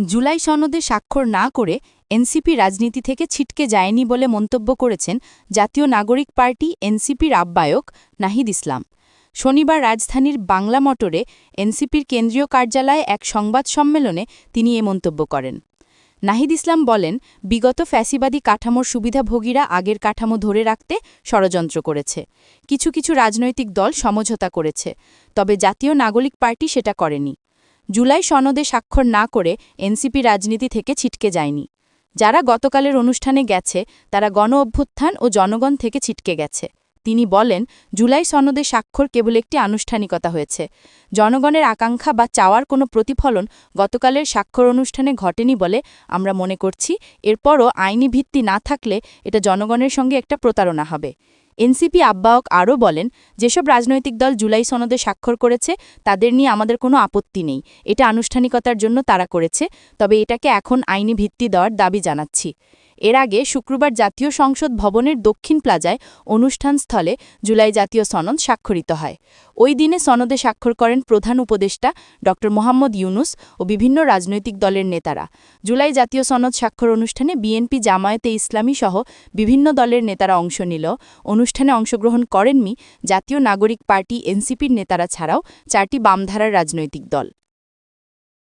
জুলাই সনদে স্বাক্ষর না করে এনসিপি রাজনীতি থেকে ছিটকে যায়নি বলে মন্তব্য করেছেন জাতীয় নাগরিক পার্টি এনসিপির আহ্বায়ক নাহিদ ইসলাম। শনিবার রাজধানীর বাংলা মোটরে এনসিপির কেন্দ্রীয় কার্যালয়ে এক সংবাদ সম্মেলনে তিনি এ মন্তব্য করেন। নাহিদ ইসলাম বলেন, বিগত ফ্যাসিবাদী কাঠামোর সুবিধাভোগীরা আগের কাঠামো ধরে রাখতে ষড়যন্ত্র করেছে। কিছু কিছু রাজনৈতিক দল সমঝোতা করেছে, তবে জাতীয় নাগরিক পার্টি সেটা করেনি। জুলাই সনদে স্বাক্ষর না করে এনসিপি রাজনীতি থেকে ছিটকে যায়নি। যারা গতকালের অনুষ্ঠানে গেছে তারা গণ-অভ্যুত্থান ও জনগণ থেকে ছিটকে গেছে। তিনি বলেন, জুলাই সনদে স্বাক্ষর কেবল একটি আনুষ্ঠানিকতা হয়েছে। জনগণের আকাঙ্ক্ষা বা চাওয়ার কোনো প্রতিফলন গতকালের স্বাক্ষর অনুষ্ঠানে ঘটেনি বলে আমরা মনে করছি। এরপরও আইনি ভিত্তি না থাকলে এটা জনগণের সঙ্গে একটা প্রতারণা হবে। এনসিপি আহ্বায়ক আরও বলেন, যেসব রাজনৈতিক দল জুলাই সনদে স্বাক্ষর করেছে তাদের নিয়ে আমাদের কোনো আপত্তি নেই। এটা আনুষ্ঠানিকতার জন্য তারা করেছে, তবে এটাকে এখন আইনি ভিত্তি দেওয়ার দাবি জানাচ্ছি। এর আগে শুক্রবার জাতীয় সংসদ ভবনের দক্ষিণ প্লাজায় অনুষ্ঠানস্থলে জুলাই জাতীয় সনদ স্বাক্ষরিত হয়। ওই দিনে সনদে স্বাক্ষর করেন প্রধান উপদেষ্টা ড মোহাম্মদ ইউনুস ও বিভিন্ন রাজনৈতিক দলের নেতারা। জুলাই জাতীয় সনদ স্বাক্ষর অনুষ্ঠানে বিএনপি, জামায়াতে ইসলামী সহ বিভিন্ন দলের নেতারা অংশ নিলেও অনুষ্ঠানে অংশগ্রহণ করেননি জাতীয় নাগরিক পার্টি এনসিপির নেতারা ছাড়াও 4টি বামধারার রাজনৈতিক দল।